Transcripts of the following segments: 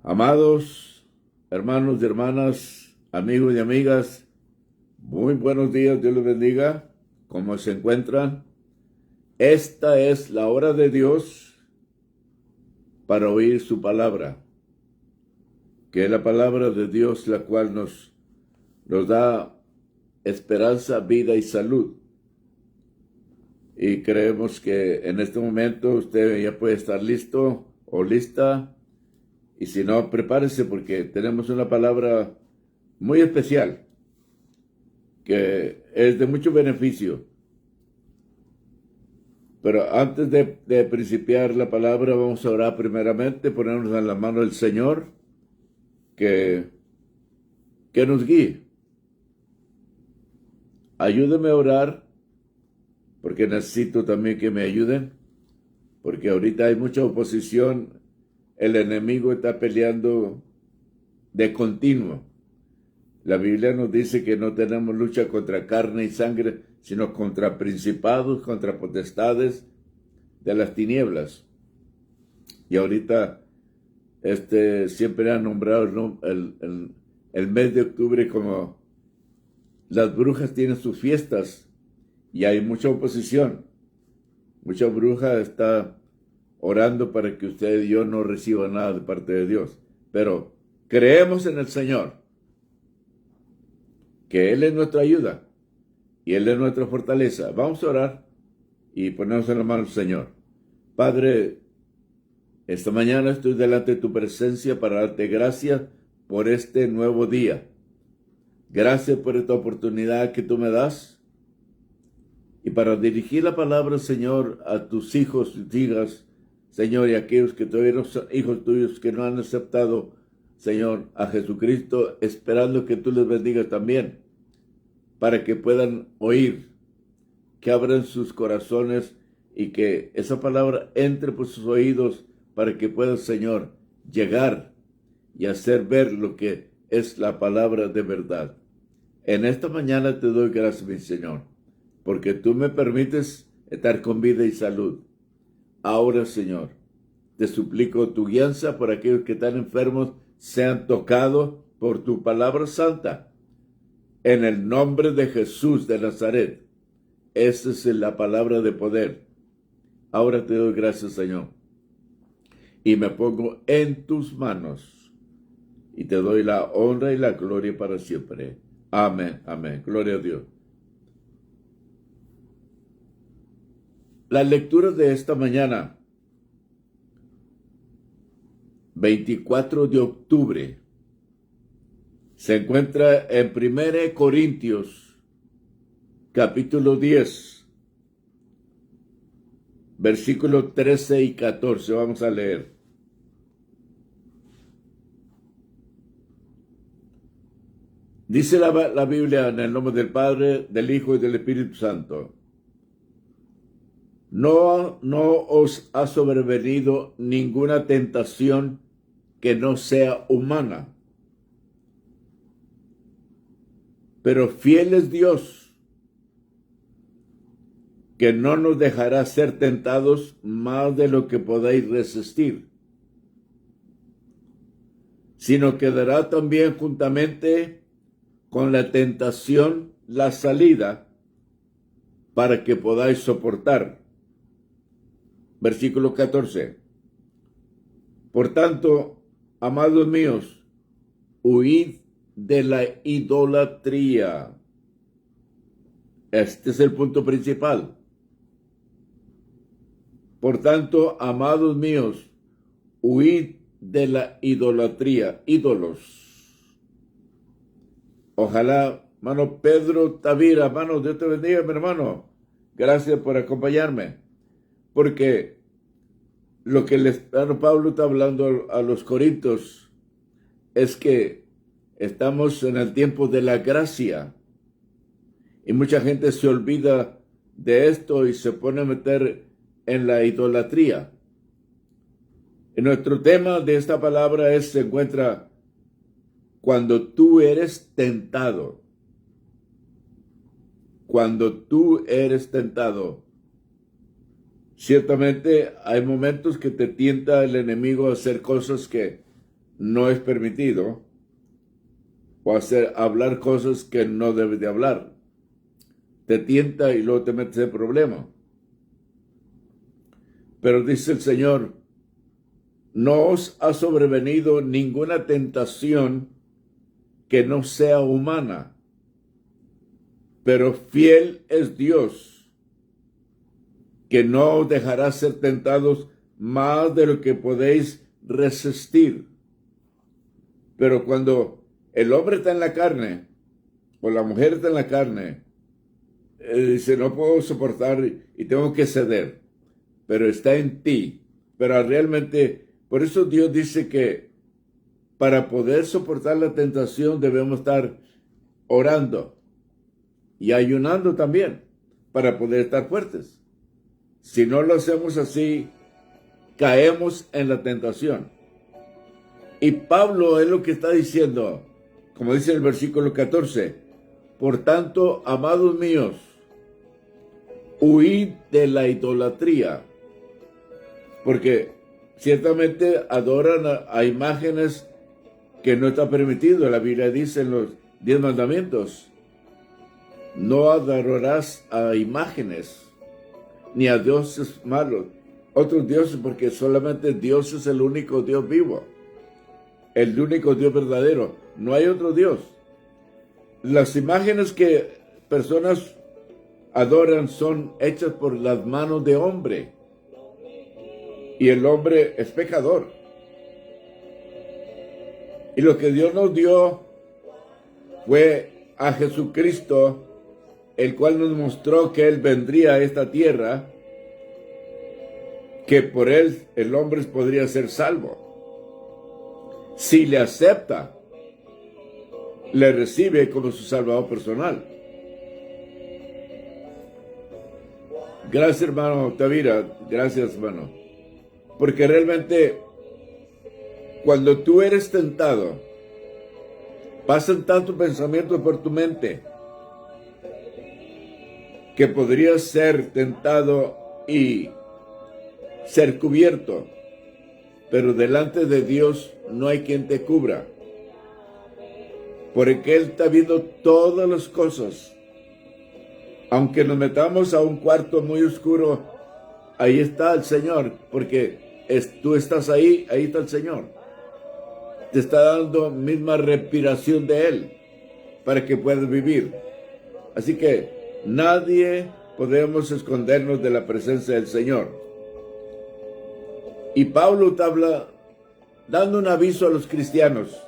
Amados hermanos y hermanas, amigos y amigas, muy buenos días, Dios les bendiga. ¿Cómo se encuentran? Esta es la hora de Dios para oír su palabra, que es la palabra de Dios la cual nos da esperanza, vida y salud. Y creemos que en este momento usted ya puede estar listo o lista. Y si no, prepárese porque tenemos una palabra muy especial que es de mucho beneficio. Pero antes de principiar la palabra, vamos a orar primeramente, ponernos en la mano del Señor que nos guíe. Ayúdeme a orar porque necesito también que me ayuden, porque ahorita hay mucha oposición. El enemigo está peleando de continuo. La Biblia nos dice que no tenemos lucha contra carne y sangre, sino contra principados, contra potestades de las tinieblas. Y ahorita siempre han nombrado el mes de octubre como las brujas tienen sus fiestas y hay mucha oposición. Mucha bruja está orando para que usted y yo no reciba nada de parte de Dios. Pero creemos en el Señor, que Él es nuestra ayuda y Él es nuestra fortaleza. Vamos a orar y ponernos en la mano del Señor. Padre, esta mañana estoy delante de tu presencia para darte gracias por este nuevo día. Gracias por esta oportunidad que tú me das y para dirigir la palabra, Señor, a tus hijos y hijas, Señor, y aquellos que todavía son hijos tuyos que no han aceptado, Señor, a Jesucristo, esperando que tú les bendigas también, para que puedan oír, que abran sus corazones y que esa palabra entre por sus oídos para que puedan, Señor, llegar y hacer ver lo que es la palabra de verdad. En esta mañana te doy gracias, mi Señor, porque tú me permites estar con vida y salud. Ahora, Señor, te suplico tu guianza por aquellos que están enfermos sean tocados por tu palabra santa. En el nombre de Jesús de Nazaret. Esa es la palabra de poder. Ahora te doy gracias, Señor. Y me pongo en tus manos. Y te doy la honra y la gloria para siempre. Amén, amén. Gloria a Dios. La lectura de esta mañana, 24 de octubre, se encuentra en 1 Corintios, capítulo 10, versículos 13 y 14. Vamos a leer. Dice la Biblia en el nombre del Padre, del Hijo y del Espíritu Santo. No os ha sobrevenido ninguna tentación que no sea humana. Pero fiel es Dios, que no nos dejará ser tentados más de lo que podáis resistir, sino que dará también juntamente con la tentación la salida para que podáis soportar. Versículo 14. Por tanto, amados míos, huid de la idolatría. Este es el punto principal. Por tanto, amados míos, huid de la idolatría, ídolos. Ojalá, hermano Pedro Tavira, hermano, Dios te bendiga, mi hermano. Gracias por acompañarme. Porque lo que el hermano Pablo está hablando a los corintios es que estamos en el tiempo de la gracia. Y mucha gente se olvida de esto y se pone a meter en la idolatría. Y nuestro tema de esta palabra se encuentra cuando tú eres tentado. Cuando tú eres tentado. Ciertamente hay momentos que te tienta el enemigo a hacer cosas que no es permitido, o hablar cosas que no debes de hablar. Te tienta y luego te metes en problema. Pero dice el Señor, no os ha sobrevenido ninguna tentación que no sea humana, pero fiel es Dios, que no os dejará ser tentados más de lo que podéis resistir. Pero cuando el hombre está en la carne, o la mujer está en la carne, dice, no puedo soportar y tengo que ceder, pero está en ti. Pero realmente, por eso Dios dice que para poder soportar la tentación debemos estar orando y ayunando también para poder estar fuertes. Si no lo hacemos así, caemos en la tentación. Y Pablo es lo que está diciendo, como dice el versículo 14, por tanto, amados míos, huid de la idolatría, porque ciertamente adoran a imágenes que no está permitido. La Biblia dice en los 10 mandamientos, no adorarás a imágenes, ni a dioses malos, otros dioses, porque solamente Dios es el único Dios vivo, el único Dios verdadero, no hay otro Dios. Las imágenes que personas adoran son hechas por las manos de hombre, y el hombre es pecador. Y lo que Dios nos dio fue a Jesucristo, el cual nos mostró que Él vendría a esta tierra, que por Él el hombre podría ser salvo. Si le acepta, le recibe como su salvador personal. Gracias, hermano Tavira, gracias, hermano. Porque realmente, cuando tú eres tentado, pasan tantos pensamientos por tu mente que podrías ser tentado y ser cubierto, pero delante de Dios no hay quien te cubra, porque Él está viendo todas las cosas. Aunque nos metamos a un cuarto muy oscuro, ahí está el Señor, porque tú estás ahí, ahí está el Señor. Te está dando misma respiración de Él para que puedas vivir. Así que nadie podemos escondernos de la presencia del Señor. Y Pablo te habla dando un aviso a los cristianos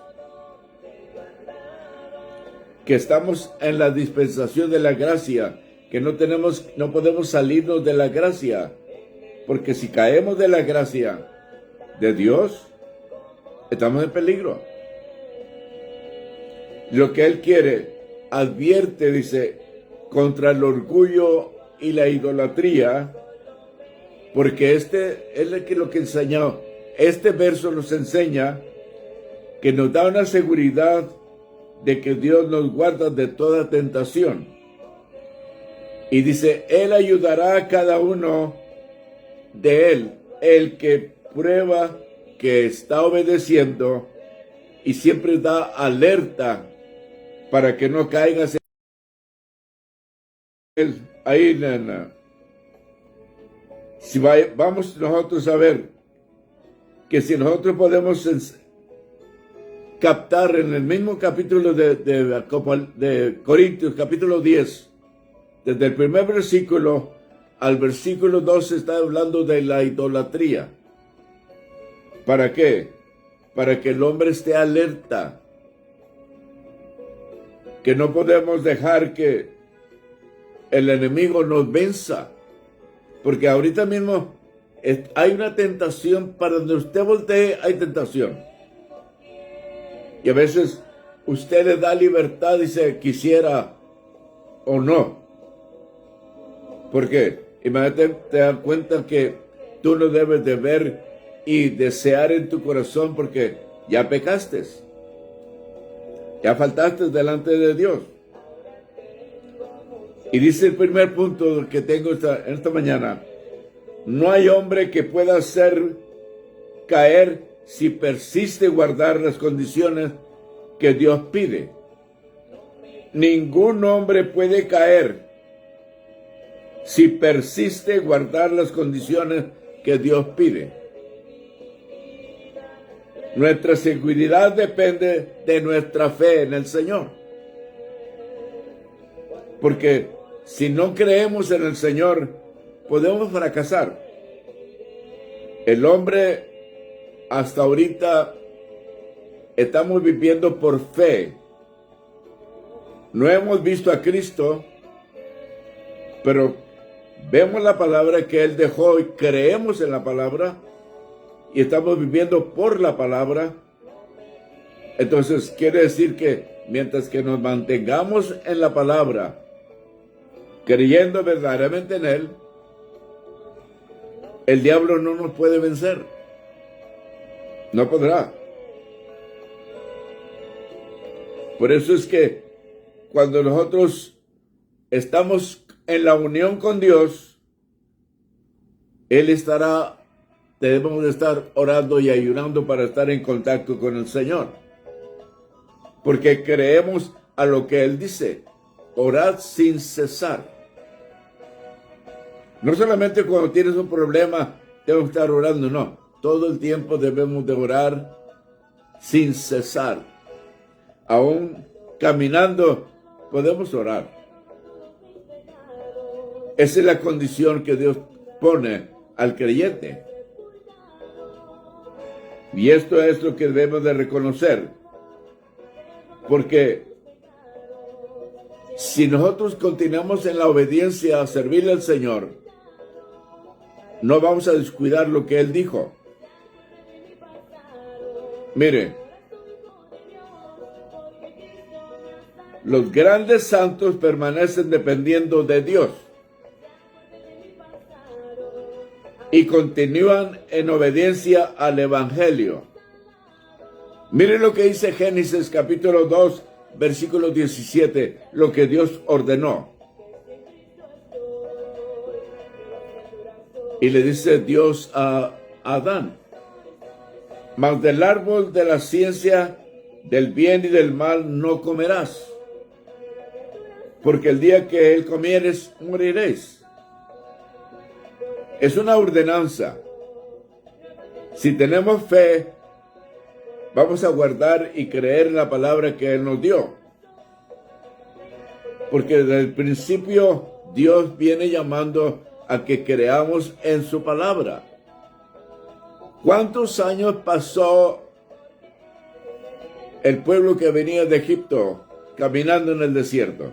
que estamos en la dispensación de la gracia, que no podemos salirnos de la gracia, porque si caemos de la gracia de Dios, estamos en peligro. Lo que Él quiere, advierte, dice, contra el orgullo y la idolatría, porque es lo que enseñó. Este verso nos enseña que nos da una seguridad de que Dios nos guarda de toda tentación. Y dice, Él ayudará a cada uno de Él, el que prueba que está obedeciendo y siempre da alerta para que no caigas en él. Ahí, nena. Si vamos nosotros a ver que si nosotros podemos captar en el mismo capítulo de Corintios, capítulo 10, desde el primer versículo al versículo 12 está hablando de la idolatría. ¿Para qué? Para que el hombre esté alerta. Que no podemos dejar que el enemigo nos venza. Porque ahorita mismo hay una tentación, para donde usted voltee hay tentación. Y a veces usted le da libertad, dice, quisiera o no. ¿Por qué? Imagínate, te das cuenta que tú no debes de ver y desear en tu corazón porque ya pecaste. Ya faltaste delante de Dios. Y dice el primer punto que tengo esta mañana: no hay hombre que pueda hacer caer si persiste guardar las condiciones que Dios pide. Ningún hombre puede caer si persiste guardar las condiciones que Dios pide. Nuestra seguridad depende de nuestra fe en el Señor. Porque si no creemos en el Señor, podemos fracasar. El hombre, hasta ahorita, estamos viviendo por fe. No hemos visto a Cristo, pero vemos la palabra que Él dejó y creemos en la palabra y estamos viviendo por la palabra. Entonces quiere decir que mientras que nos mantengamos en la palabra, creyendo verdaderamente en Él, el diablo no nos puede vencer. No podrá. Por eso es que cuando nosotros estamos en la unión con Dios, Él estará, debemos de estar orando y ayunando para estar en contacto con el Señor. Porque creemos a lo que Él dice, orad sin cesar. No solamente cuando tienes un problema tengo que estar orando, no. Todo el tiempo debemos de orar sin cesar. Aún caminando podemos orar. Esa es la condición que Dios pone al creyente. Y esto es lo que debemos de reconocer. Porque si nosotros continuamos en la obediencia a servirle al Señor, no vamos a descuidar lo que Él dijo. Mire, los grandes santos permanecen dependiendo de Dios y continúan en obediencia al Evangelio. Miren lo que dice Génesis capítulo 2, versículo 17, lo que Dios ordenó. Y le dice Dios a Adán: mas del árbol de la ciencia del bien y del mal no comerás, porque el día que él comieres moriréis. Es una ordenanza. Si tenemos fe, vamos a guardar y creer en la palabra que Él nos dio. Porque desde el principio Dios viene llamando a que creamos en su palabra. ¿Cuántos años pasó el pueblo que venía de Egipto caminando en el desierto?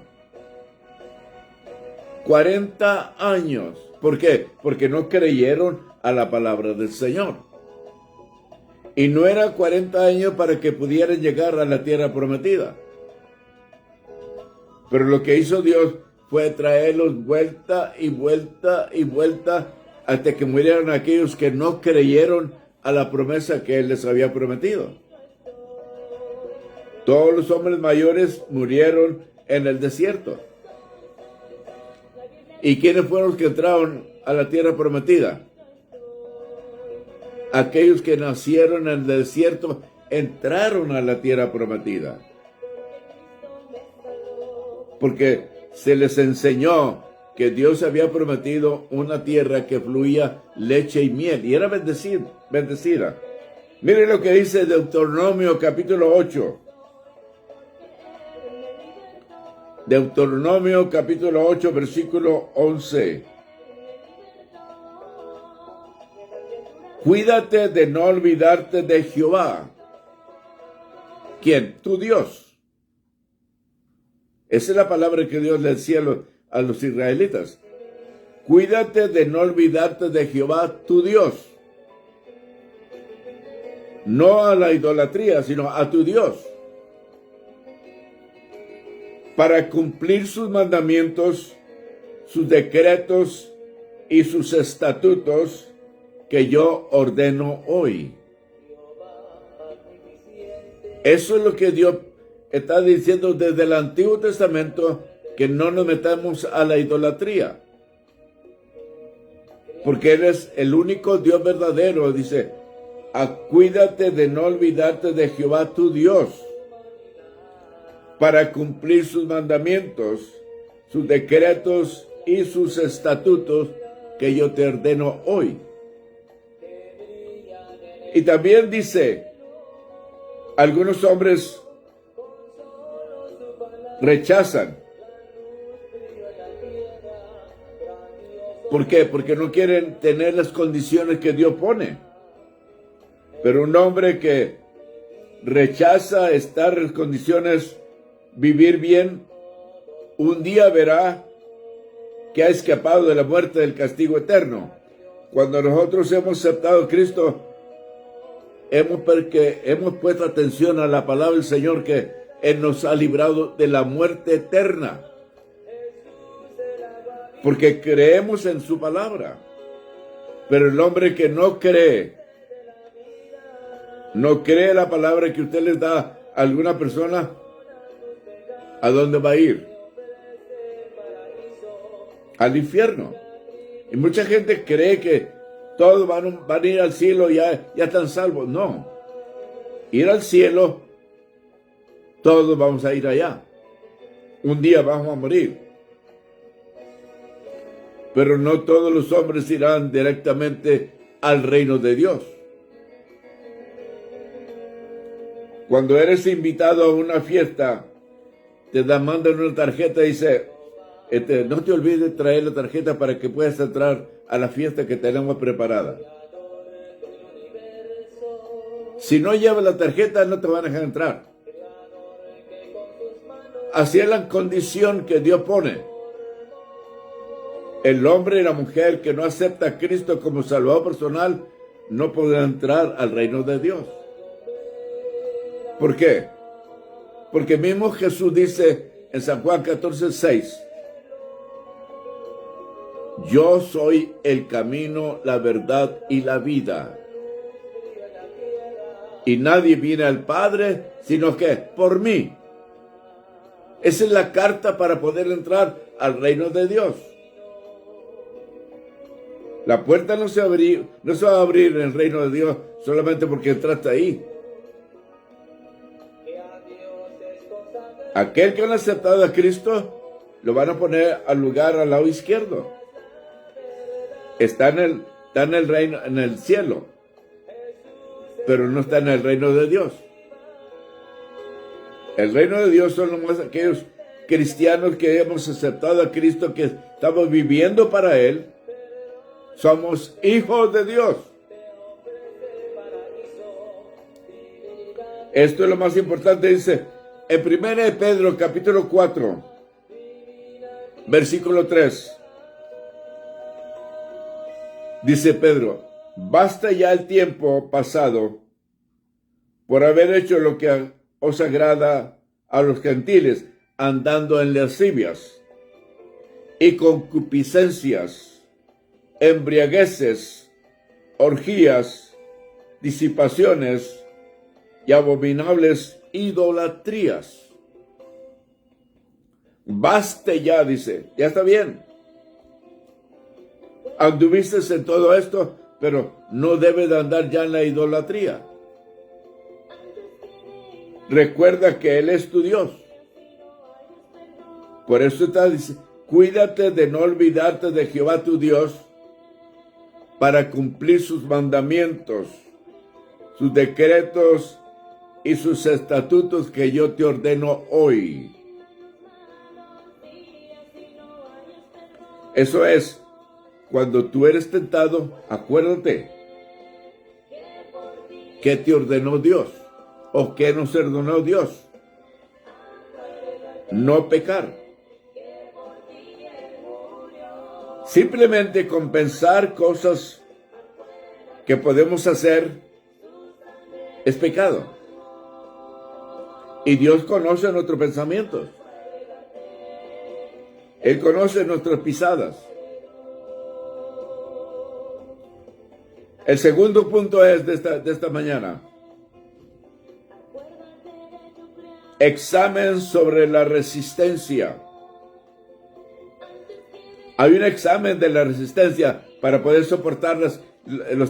40 años. ¿Por qué? Porque no creyeron a la palabra del Señor. Y no era 40 años para que pudieran llegar a la tierra prometida. Pero lo que hizo Dios fue traerlos vuelta y vuelta y vuelta hasta que murieran aquellos que no creyeron a la promesa que Él les había prometido. Todos los hombres mayores murieron en el desierto. ¿Y quiénes fueron los que entraron a la tierra prometida? Aquellos que nacieron en el desierto entraron a la tierra prometida. Porque se les enseñó que Dios había prometido una tierra que fluía leche y miel. Y era bendecida. Miren lo que dice Deuteronomio capítulo 8. Deuteronomio capítulo 8, versículo 11. Cuídate de no olvidarte de Jehová. ¿Quién? Tu Dios. Esa es la palabra que Dios le decía a los israelitas. Cuídate de no olvidarte de Jehová, tu Dios. No a la idolatría, sino a tu Dios. Para cumplir sus mandamientos, sus decretos y sus estatutos que yo ordeno hoy. Eso es lo que Dios está diciendo desde el Antiguo Testamento, que no nos metamos a la idolatría. Porque Él es el único Dios verdadero, dice, Acuídate de no olvidarte de Jehová tu Dios, para cumplir sus mandamientos, sus decretos y sus estatutos que yo te ordeno hoy. Y también dice, algunos hombres rechazan. ¿Por qué? Porque no quieren tener las condiciones que Dios pone. Pero un hombre que rechaza estar en condiciones, vivir bien, un día verá que ha escapado de la muerte, del castigo eterno. Cuando nosotros hemos aceptado a Cristo, hemos puesto atención a la palabra del Señor, que Él nos ha librado de la muerte eterna. Porque creemos en su palabra. Pero el hombre que no cree la palabra que usted les da a alguna persona, ¿a dónde va a ir? Al infierno. Y mucha gente cree que todos van a ir al cielo y ya están salvos. No. Ir al cielo, todos vamos a ir allá. Un día vamos a morir. Pero no todos los hombres irán directamente al reino de Dios. Cuando eres invitado a una fiesta, mandan una tarjeta y dice, no te olvides de traer la tarjeta para que puedas entrar a la fiesta que tenemos preparada. Si no llevas la tarjeta, no te van a dejar entrar. Así es la condición que Dios pone. El hombre y la mujer que no acepta a Cristo como Salvador personal no podrán entrar al reino de Dios. ¿Por qué? Porque mismo Jesús dice en San Juan 14:6, yo soy el camino, la verdad y la vida. Y nadie viene al Padre, sino que por mí. Esa es la carta para poder entrar al reino de Dios. La puerta no se va a abrir en el reino de Dios solamente porque entraste ahí. Aquel que no ha aceptado a Cristo, lo van a poner al lugar al lado izquierdo. Está en el reino, en el cielo, pero no está en el reino de Dios. El reino de Dios son nomás aquellos cristianos que hemos aceptado a Cristo, que estamos viviendo para Él. Somos hijos de Dios. Esto es lo más importante, dice en 1 de Pedro, capítulo 4, versículo 3. Dice Pedro, basta ya el tiempo pasado por haber hecho lo que os agrada a los gentiles, andando en lascivias y concupiscencias, embriagueces, orgías, disipaciones y abominables idolatrías. Baste ya, dice, ya está bien. Anduviste en todo esto, pero no debe de andar ya en la idolatría. Recuerda que Él es tu Dios. Por eso está diciendo, cuídate de no olvidarte de Jehová tu Dios, para cumplir sus mandamientos, sus decretos y sus estatutos que yo te ordeno hoy. Eso es, cuando tú eres tentado, acuérdate, ¿qué te ordenó Dios? ¿O qué nos ordenó Dios? No pecar. Simplemente compensar cosas que podemos hacer es pecado. Y Dios conoce nuestros pensamientos. Él conoce nuestras pisadas. El segundo punto es de esta mañana. Examen sobre la resistencia. Hay un examen de la resistencia para poder soportar las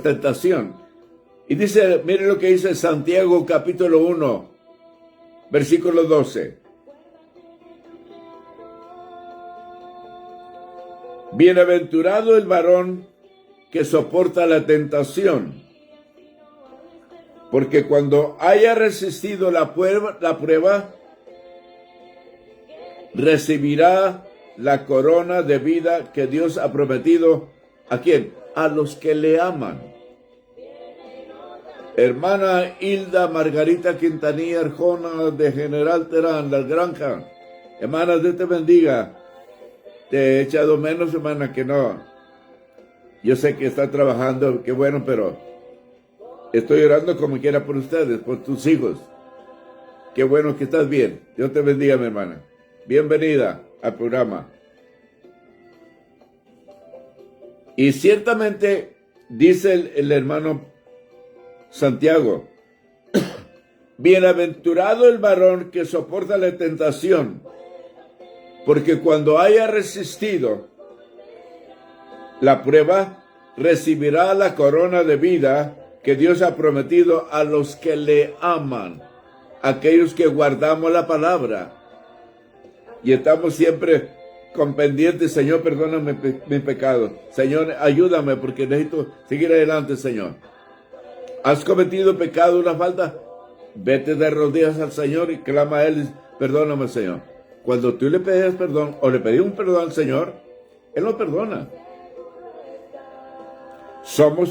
tentaciones. Y dice, mire lo que dice Santiago capítulo 1, versículo 12. Bienaventurado el varón que soporta la tentación, porque cuando haya resistido la prueba, recibirá la corona de vida que Dios ha prometido. ¿A quién? A los que le aman. Hermana Hilda Margarita Quintanilla Arjona de General Terán, La Granja. Hermana, Dios te bendiga. Te he echado menos, hermana, que no. Yo sé que está trabajando, qué bueno, pero estoy orando como quiera por ustedes, por tus hijos. Qué bueno que estás bien. Dios te bendiga, mi hermana. Bienvenida al programa. Y ciertamente, dice el hermano Santiago, bienaventurado el varón que soporta la tentación, porque cuando haya resistido la prueba, recibirá la corona de vida que Dios ha prometido a los que le aman, aquellos que guardamos la palabra. Y estamos siempre con pendientes, Señor, perdóname mi pecado. Señor, ayúdame porque necesito seguir adelante, Señor. ¿Has cometido pecado, una falta? Vete de rodillas al Señor y clama a Él, perdóname, Señor. Cuando tú le pides perdón o le pedimos perdón al Señor, Él nos perdona. Somos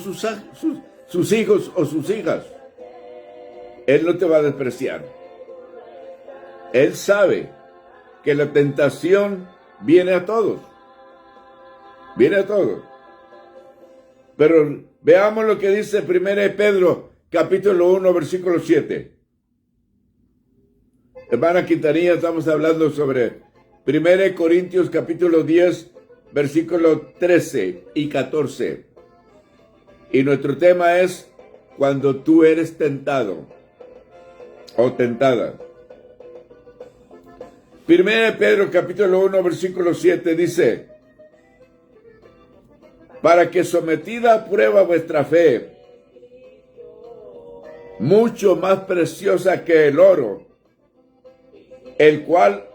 sus hijos o sus hijas. Él no te va a despreciar. Él sabe que la tentación viene a todos. Viene a todos. Pero veamos lo que dice 1 Pedro, capítulo 1, versículo 7. Hermana Quintanilla, estamos hablando sobre 1 Corintios, capítulo 10, versículo 13 y 14. Y nuestro tema es cuando tú eres tentado o tentada. 1 Pedro capítulo 1 versículo 7 dice, para que sometida a prueba vuestra fe, mucho más preciosa que el oro, el cual,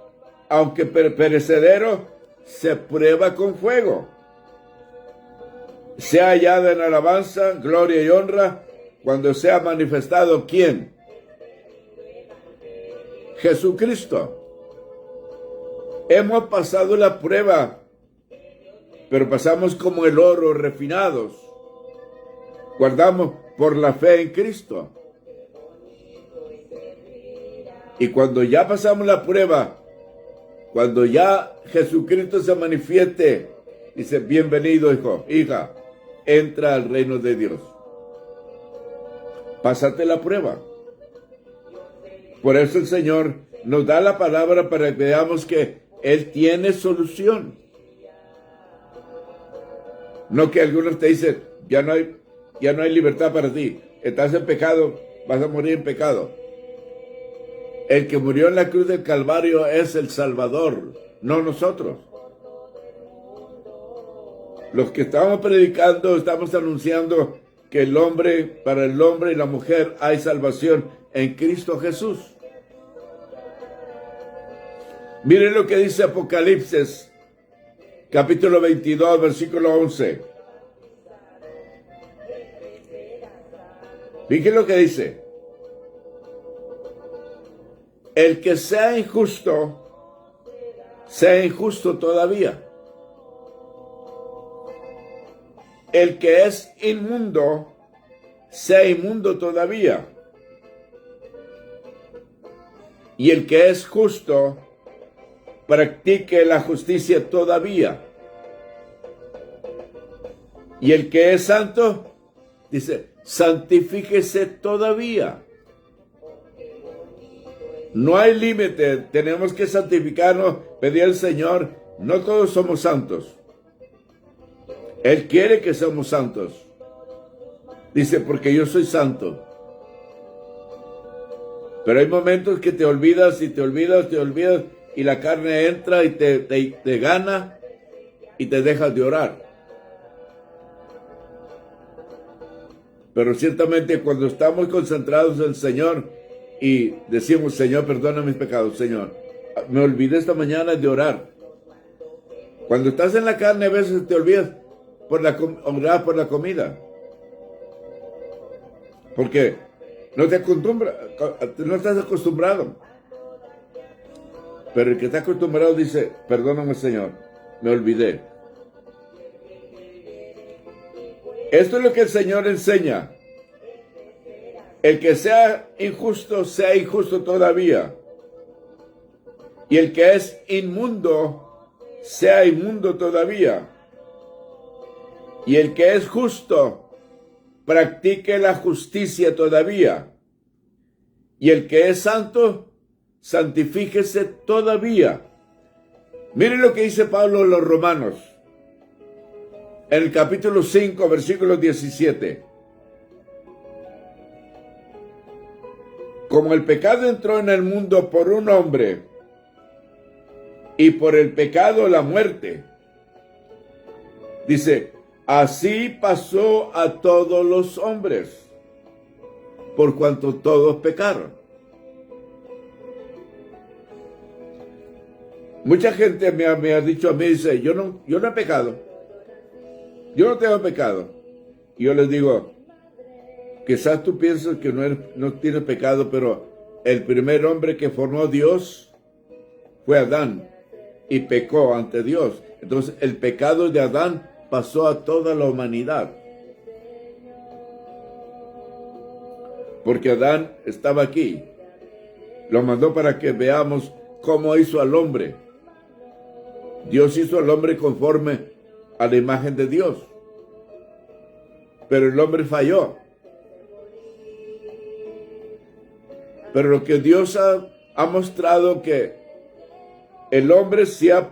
aunque perecedero, se prueba con fuego, sea hallada en alabanza, gloria y honra, cuando sea manifestado, ¿quién? Jesucristo. Hemos pasado la prueba, pero pasamos como el oro, refinados. Guardamos por la fe en Cristo. Y cuando ya pasamos la prueba, cuando ya Jesucristo se manifieste, dice, bienvenido, hijo, hija, entra al reino de Dios. Pásate la prueba. Por eso el Señor nos da la palabra para que veamos que Él tiene solución. No que algunos te dicen, ya no hay libertad para ti. Estás en pecado, vas a morir en pecado. El que murió en la cruz del Calvario es el Salvador, no nosotros. Los que estamos predicando, estamos anunciando que para el hombre y la mujer hay salvación en Cristo Jesús. Miren lo que dice Apocalipsis, capítulo 22, versículo 11. Fíjense lo que dice. El que sea injusto todavía. El que es inmundo, sea inmundo todavía. Y el que es justo, practique la justicia todavía. Y el que es santo, dice, santifíquese todavía. No hay límite, tenemos que santificarnos, pedir al Señor. No todos somos santos. Él quiere que seamos santos. Dice, porque yo soy santo. Pero hay momentos que te olvidas y te olvidas, y la carne entra y te gana y te dejas de orar. Pero ciertamente cuando estamos concentrados en el Señor y decimos, Señor, perdona mis pecados, Señor, me olvidé esta mañana de orar. Cuando estás en la carne a veces te olvidas orar por la comida. Porque no estás acostumbrado. Pero el que está acostumbrado dice, perdóname, Señor, me olvidé. Esto es lo que el Señor enseña. El que sea injusto todavía. Y el que es inmundo, sea inmundo todavía. Y el que es justo, practique la justicia todavía. Y el que es santo, santifíquese todavía. Miren lo que dice Pablo a los Romanos. En el capítulo 5, versículo 17. Como el pecado entró en el mundo por un hombre, y por el pecado la muerte. Dice, así pasó a todos los hombres, por cuanto todos pecaron. Mucha gente me ha dicho a mí, dice, yo no he pecado. Yo no tengo pecado. Y yo les digo, quizás tú piensas que no tienes pecado, pero el primer hombre que formó Dios fue Adán y pecó ante Dios. Entonces el pecado de Adán pasó a toda la humanidad. Porque Adán estaba aquí. Lo mandó para que veamos cómo hizo al hombre. Dios hizo al hombre conforme a la imagen de Dios. Pero el hombre falló. Pero lo que Dios ha mostrado que el hombre si ha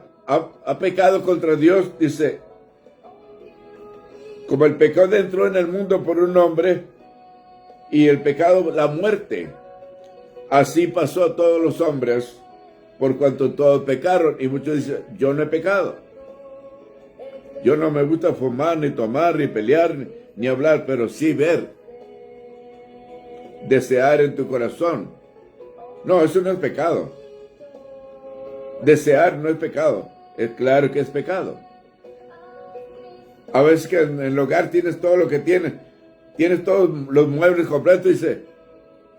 pecado contra Dios, dice, como el pecado entró en el mundo por un hombre y el pecado, la muerte, así pasó a todos los hombres por cuanto todos pecaron. Y muchos dicen, yo no he pecado. Yo no me gusta fumar, ni tomar, ni pelear, ni hablar, pero sí ver, desear en tu corazón. No, eso no es pecado. Desear no es pecado. Es claro que es pecado. A veces que en el hogar tienes todo lo que tienes. Tienes todos los muebles completos y dice,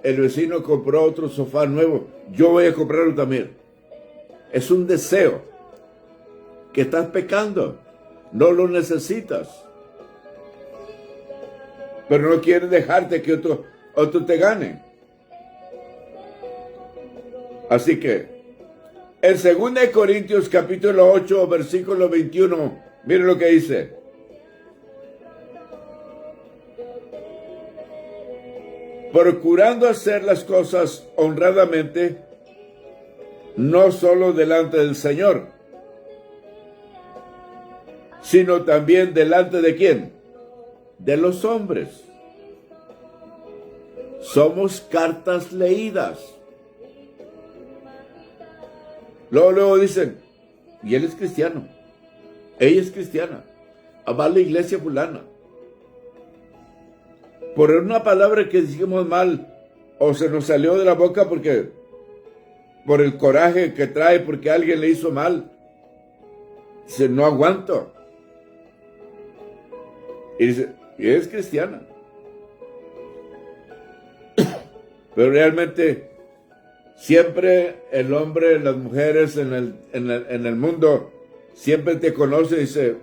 el vecino compró otro sofá nuevo, yo voy a comprarlo también. Es un deseo que estás pecando. No lo necesitas. Pero no quieres dejarte que otro te gane. Así que, en 2 Corintios capítulo 8, versículo 21, miren lo que dice. Procurando hacer las cosas honradamente, no solo delante del Señor, sino también delante de ¿quién? De los hombres. Somos cartas leídas. Luego dicen, y él es cristiano, ella es cristiana, va a la iglesia fulana. Por una palabra que dijimos mal o se nos salió de la boca por el coraje que trae porque alguien le hizo mal, dice, no aguanto. Y dice, y es cristiana. Pero realmente siempre el hombre, las mujeres en el mundo, siempre te conoce y dice,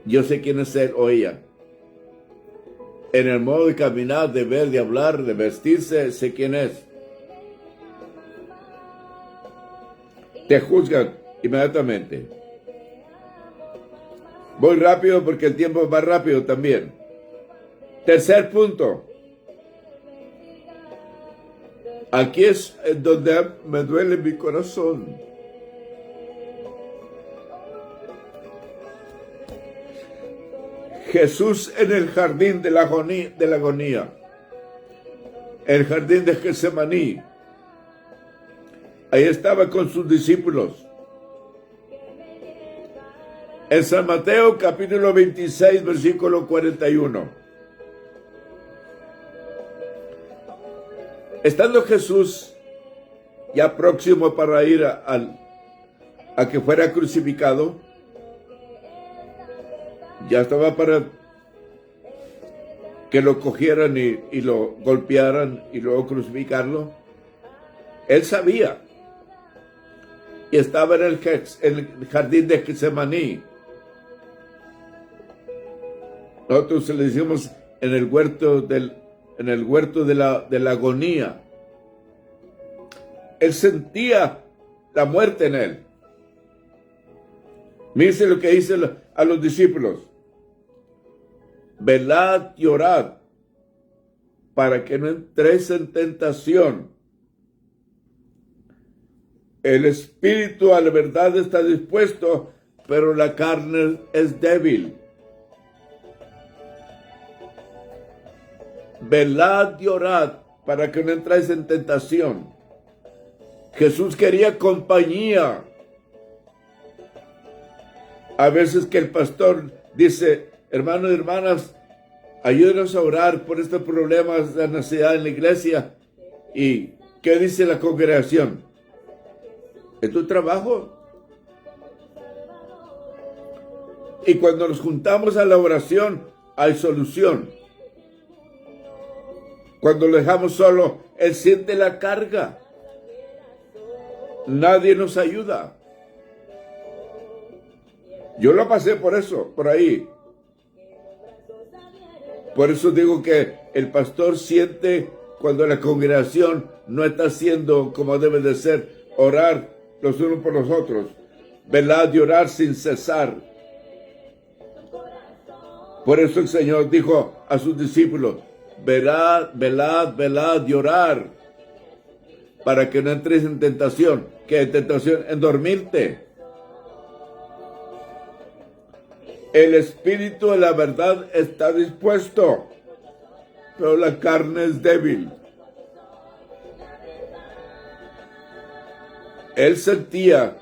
yo sé quién es él o ella. En el modo de caminar, de ver, de hablar, de vestirse, sé quién es. Te juzgan inmediatamente. Voy rápido porque el tiempo va rápido también. Tercer punto. Aquí es donde me duele mi corazón. Jesús en el jardín de la agonía. El jardín de Getsemaní. Ahí estaba con sus discípulos. En San Mateo capítulo 26, versículo 41. Estando Jesús ya próximo para ir a que fuera crucificado, ya estaba para que lo cogieran y lo golpearan y luego crucificarlo. Él sabía. Y estaba en el jardín de Getsemaní. Nosotros le decimos en el huerto de la agonía. Él sentía la muerte en él. Mírense lo que dice a los discípulos. Velad y orad para que no entréis en tentación. El espíritu a la verdad está dispuesto, pero la carne es débil. Velad y orad para que no entréis en tentación. Jesús quería compañía. A veces que el pastor dice, hermanos y hermanas, ayúdenos a orar por estos problemas de necesidad en la iglesia. ¿Y qué dice la congregación? ¿Es tu trabajo? Y cuando nos juntamos a la oración, hay solución. Cuando lo dejamos solo, Él siente la carga. Nadie nos ayuda. Yo lo pasé por eso, por ahí. Por eso digo que el pastor siente cuando la congregación no está haciendo como debe de ser, orar los unos por los otros, velad y orar sin cesar. Por eso el Señor dijo a sus discípulos, velad, velad, velad y orar, para que no entres en tentación. ¿Qué tentación? En dormirte. El espíritu de la verdad está dispuesto, pero la carne es débil. Él sentía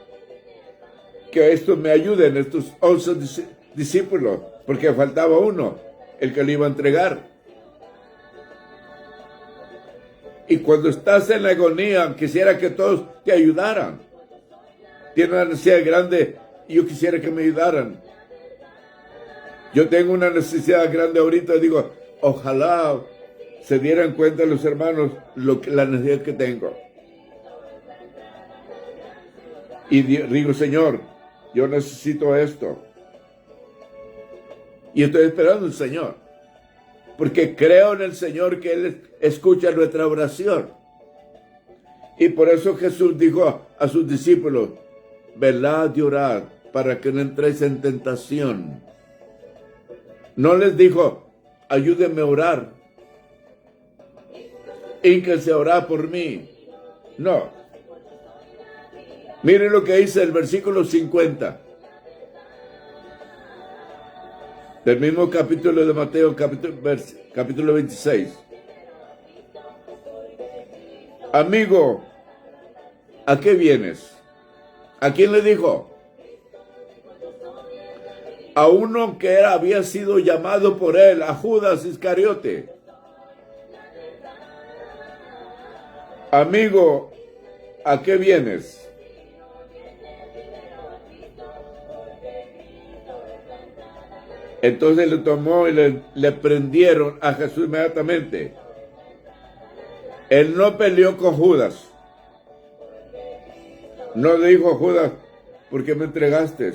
que esto me ayuden, estos 11 discípulos, porque faltaba uno, el que le iba a entregar. Y cuando estás en la agonía, quisiera que todos te ayudaran. Tiene una necesidad grande y yo quisiera que me ayudaran. Yo tengo una necesidad grande ahorita, digo, ojalá se dieran cuenta los hermanos la necesidad que tengo. Y digo, Señor, yo necesito esto. Y estoy esperando al Señor. Porque creo en el Señor que Él escucha nuestra oración. Y por eso Jesús dijo a sus discípulos, velad y orad para que no entréis en tentación. No les dijo, ayúdenme a orar. Hínquense a orar por mí. No. Miren lo que dice el versículo 50. Del mismo capítulo de Mateo, capítulo 26. Amigo, ¿a qué vienes? ¿A quién le dijo? A uno que había sido llamado por él, a Judas Iscariote. Amigo, ¿a qué vienes? Entonces le tomó y le prendieron a Jesús inmediatamente. Él no peleó con Judas. No le dijo a Judas, ¿por qué me entregaste?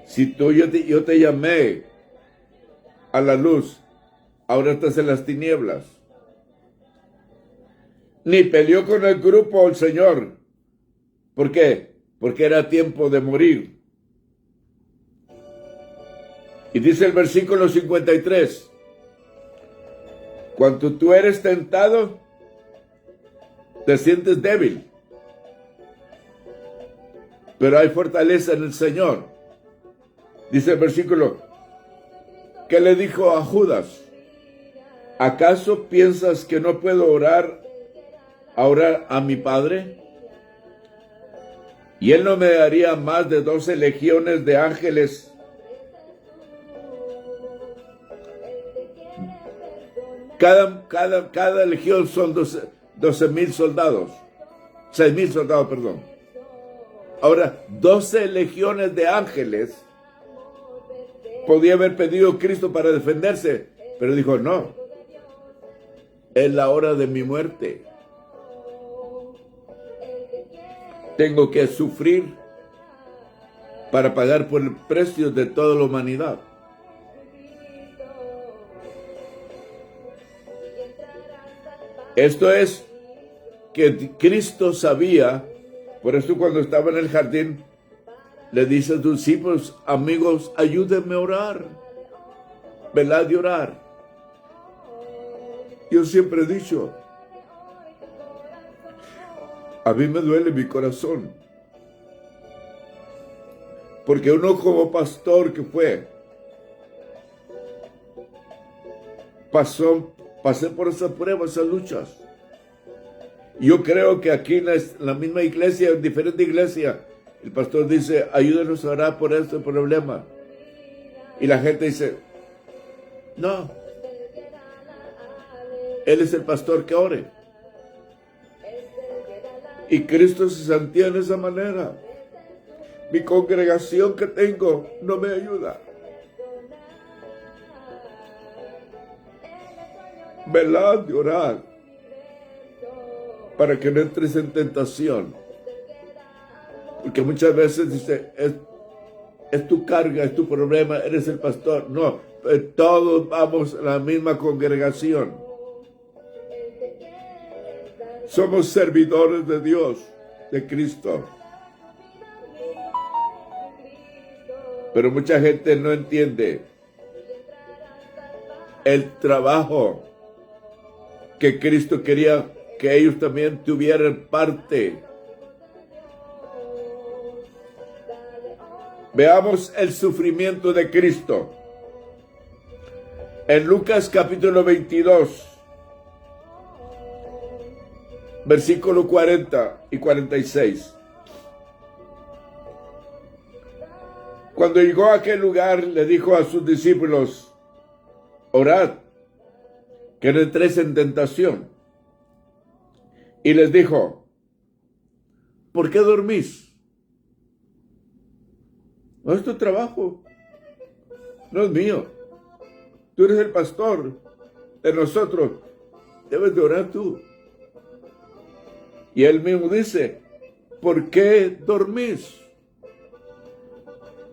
Si yo te llamé a la luz, ahora estás en las tinieblas. Ni peleó con el grupo el Señor. ¿Por qué? Porque era tiempo de morir. Y dice el versículo 53, cuando tú eres tentado, te sientes débil, pero hay fortaleza en el Señor. Dice el versículo, ¿qué le dijo a Judas? ¿Acaso piensas que no puedo orar a mi Padre? ¿Y Él no me daría más de 12 legiones de ángeles Cada legión son 12,000 soldados. 6,000 soldados, perdón. Ahora, 12 legiones de ángeles podía haber pedido Cristo para defenderse, pero dijo, no, es la hora de mi muerte. Tengo que sufrir para pagar por el precio de toda la humanidad. Esto es que Cristo sabía, por eso cuando estaba en el jardín, le dice a sus discípulos, amigos, ayúdenme a orar, velad de orar. Yo siempre he dicho, a mí me duele mi corazón, porque uno como pastor que fue, pasé por esas pruebas, esas luchas. Yo creo que aquí en la misma iglesia, en diferentes iglesias, el pastor dice, ayúdenos a orar por este problema. Y la gente dice, no, él es el pastor que ore. Y Cristo se sentía en esa manera. Mi congregación que tengo no me ayuda. Velad de orar para que no entres en tentación. Porque muchas veces dice, es tu carga, es tu problema, eres el pastor. No, todos vamos a la misma congregación. Somos servidores de Dios, de Cristo. Pero mucha gente no entiende el trabajo que Cristo quería que ellos también tuvieran parte. Veamos el sufrimiento de Cristo. En Lucas capítulo 22, versículo 40 y 46. Cuando llegó a aquel lugar, le dijo a sus discípulos, orad, que no entréis en tentación. Y les dijo, ¿por qué dormís? No es tu trabajo, no es mío. Tú eres el pastor de nosotros, debes de orar tú. Y él mismo dice, ¿por qué dormís?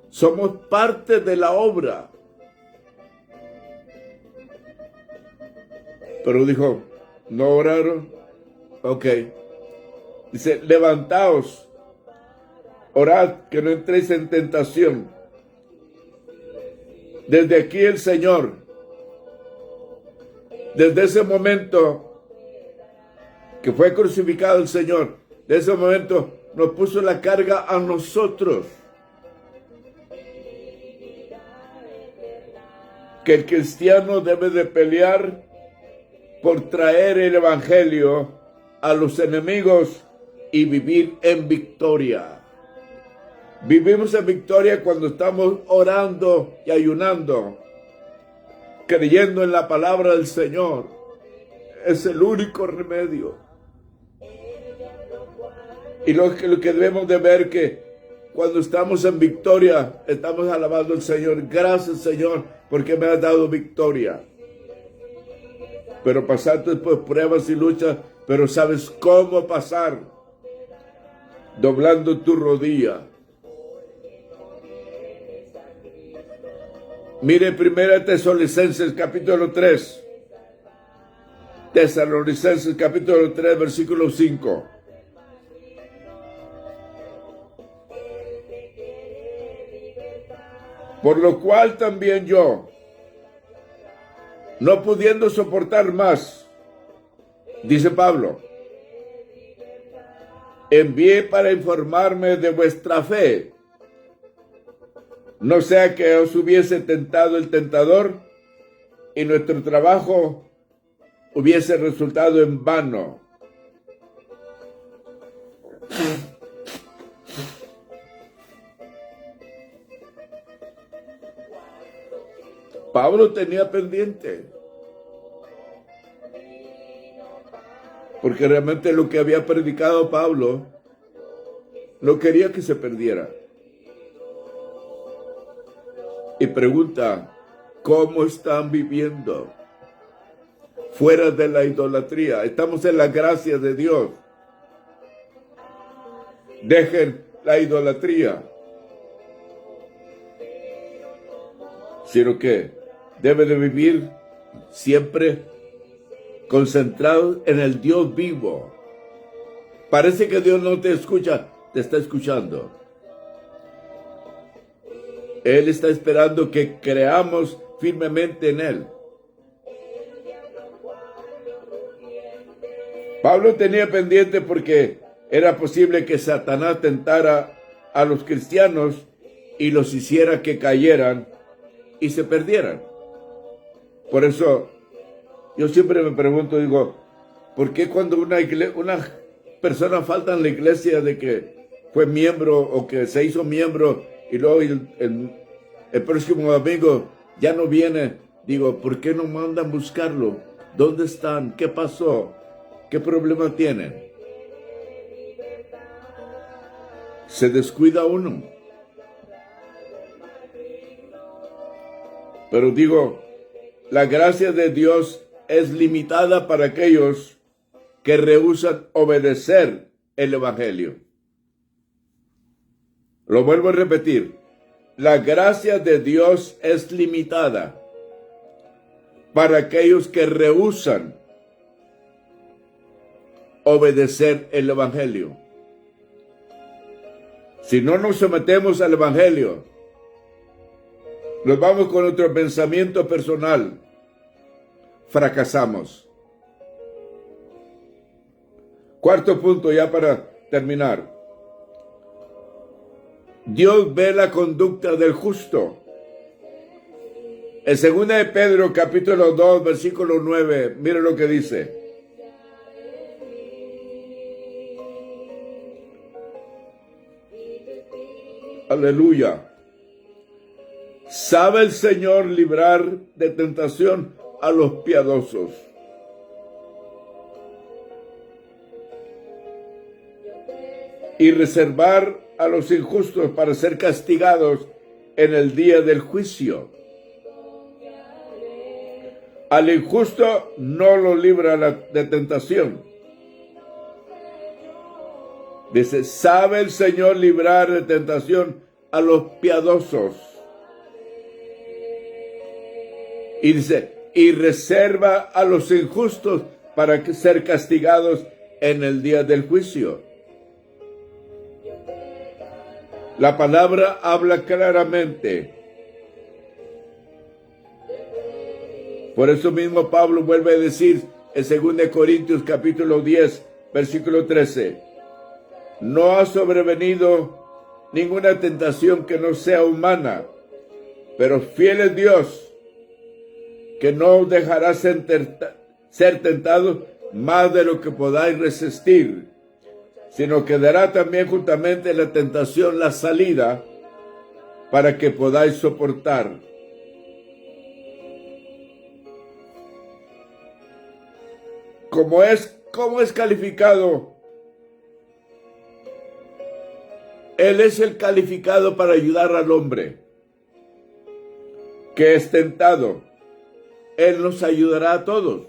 Somos parte de la obra. Pero dijo, ¿no oraron? Ok. Dice, levantaos, orad, que no entréis en tentación. Desde aquí el Señor, desde ese momento que fue crucificado el Señor, de ese momento nos puso la carga a nosotros. Que el cristiano debe de pelear por traer el evangelio a los enemigos y vivir en victoria. Vivimos en victoria cuando estamos orando y ayunando, creyendo en la palabra del Señor. Es el único remedio. Y lo que debemos de ver que cuando estamos en victoria, estamos alabando al Señor. Gracias, Señor, porque me has dado victoria. Pero pasaste por pruebas y luchas, pero sabes cómo pasar, doblando tu rodilla. Mire 1 Tesalonicenses capítulo 3. Tesalonicenses capítulo 3, versículo 5. Por lo cual también yo, no pudiendo soportar más, dice Pablo, envié para informarme de vuestra fe, no sea que os hubiese tentado el tentador y nuestro trabajo hubiese resultado en vano. Pablo tenía pendiente. Porque realmente lo que había predicado Pablo no quería que se perdiera. Y pregunta, ¿cómo están viviendo? Fuera de la idolatría. Estamos en la gracia de Dios. Dejen la idolatría. Sino que debe de vivir siempre concentrados en el Dios vivo. Parece que Dios no te escucha, te está escuchando. Él está esperando que creamos firmemente en Él. Pablo tenía pendiente porque era posible que Satanás tentara a los cristianos y los hiciera que cayeran y se perdieran. Por eso yo siempre me pregunto, digo, ¿por qué cuando una persona falta en la iglesia de que fue miembro o que se hizo miembro y luego el próximo domingo ya no viene? Digo, ¿por qué no mandan buscarlo? ¿Dónde están? ¿Qué pasó? ¿Qué problema tienen? Se descuida uno. Pero digo, la gracia de Dios es limitada para aquellos que rehúsan obedecer el Evangelio. Lo vuelvo a repetir. La gracia de Dios es limitada para aquellos que rehúsan obedecer el Evangelio. Si no nos sometemos al Evangelio, nos vamos con nuestro pensamiento personal, fracasamos. Cuarto punto, ya para terminar. Dios ve la conducta del justo. En 2 de Pedro, capítulo 2, versículo 9, mire lo que dice. Aleluya. ¿Sabe el Señor librar de tentación a los piadosos? Y reservar a los injustos para ser castigados en el día del juicio. Al injusto no lo libra de tentación. Dice, ¿sabe el Señor librar de tentación a los piadosos? Y dice, y reserva a los injustos para ser castigados en el día del juicio. La palabra habla claramente. Por eso mismo Pablo vuelve a decir en 2 Corintios capítulo 10, versículo 13. No ha sobrevenido ninguna tentación que no sea humana, pero fiel es Dios, que no os dejará ser tentados más de lo que podáis resistir, sino que dará también juntamente la tentación la salida para que podáis soportar. ¿Cómo es calificado? Él es el calificado para ayudar al hombre que es tentado. Él nos ayudará a todos.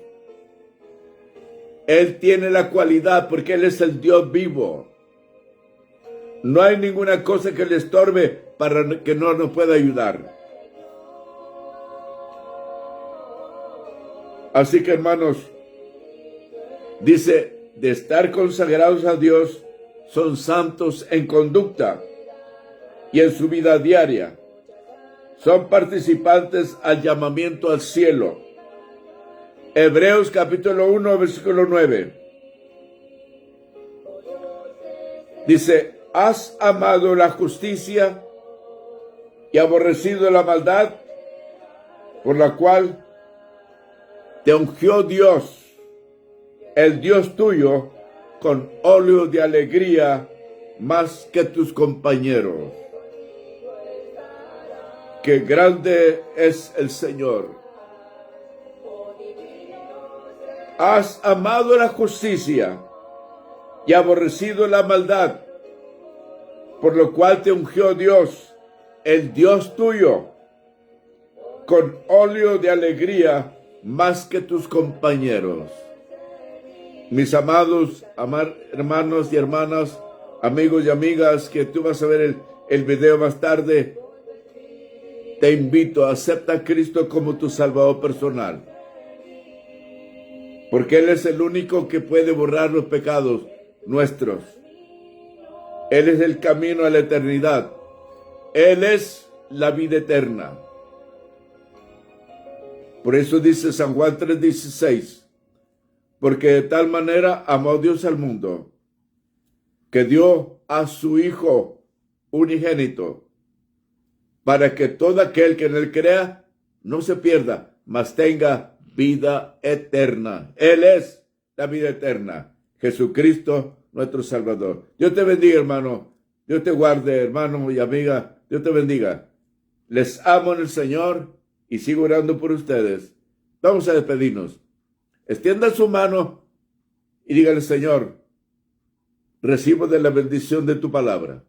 Él tiene la cualidad porque Él es el Dios vivo. No hay ninguna cosa que le estorbe para que no nos pueda ayudar. Así que, hermanos, dice, de estar consagrados a Dios, son santos en conducta y en su vida diaria. Son participantes al llamamiento al cielo. Hebreos capítulo 1, versículo 9. Dice, ¿has amado la justicia y aborrecido la maldad? Por la cual te ungió Dios, el Dios tuyo, con óleo de alegría más que tus compañeros. ¡Qué grande es el Señor! Has amado la justicia y aborrecido la maldad, por lo cual te ungió Dios, el Dios tuyo, con óleo de alegría más que tus compañeros. Mis amados, hermanos y hermanas, amigos y amigas, que tú vas a ver el video más tarde, te invito, acepta a Cristo como tu Salvador personal, porque Él es el único que puede borrar los pecados nuestros. Él es el camino a la eternidad. Él es la vida eterna. Por eso dice San Juan 3:16, porque de tal manera amó Dios al mundo, que dio a su Hijo unigénito, para que todo aquel que en Él crea no se pierda, mas tenga vida eterna. Él es la vida eterna, Jesucristo nuestro Salvador. Dios te bendiga, hermano. Dios te guarde, hermano y amiga. Dios te bendiga. Les amo en el Señor y sigo orando por ustedes. Vamos a despedirnos. Extienda su mano y dígale: Señor, recibo de la bendición de tu palabra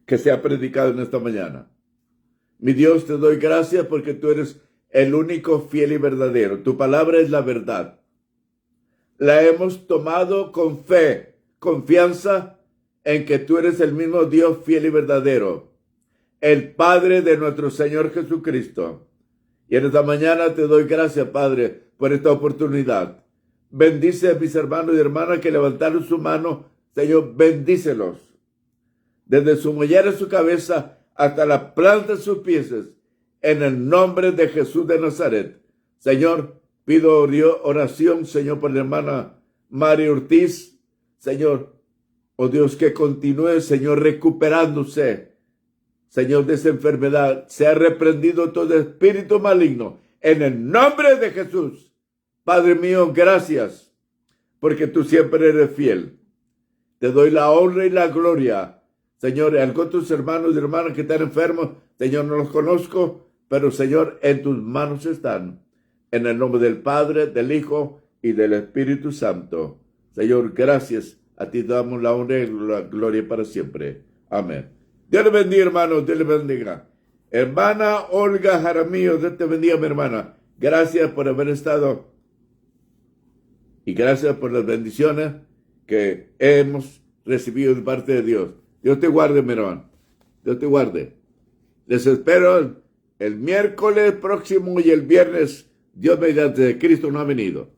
que se ha predicado en esta mañana. Mi Dios, te doy gracias porque tú eres el único fiel y verdadero. Tu palabra es la verdad. La hemos tomado con fe, confianza en que tú eres el mismo Dios fiel y verdadero, el Padre de nuestro Señor Jesucristo. Y en esta mañana te doy gracias, Padre, por esta oportunidad. Bendice a mis hermanos y hermanas que levantaron su mano. Señor, bendícelos. Desde su mollera de su cabeza hasta la planta de sus pies, en el nombre de Jesús de Nazaret. Señor, pido oración, Señor, por la hermana María Ortiz. Señor, oh Dios, que continúe, Señor, recuperándose, Señor, de esa enfermedad. Sea reprendido todo espíritu maligno en el nombre de Jesús. Padre mío, gracias, porque tú siempre eres fiel. Te doy la honra y la gloria. Señor, con tus hermanos y hermanas que están enfermos, Señor, no los conozco, pero Señor, en tus manos están. En el nombre del Padre, del Hijo y del Espíritu Santo. Señor, gracias. A ti damos la honra y la gloria para siempre. Amén. Dios le bendiga, hermano. Dios le bendiga. Hermana Olga Jaramillo, Dios te bendiga, mi hermana. Gracias por haber estado. Y gracias por las bendiciones que hemos recibido de parte de Dios. Dios te guarde, mi hermano. Dios te guarde. Les espero el miércoles próximo y el viernes. Dios mediante Cristo no ha venido.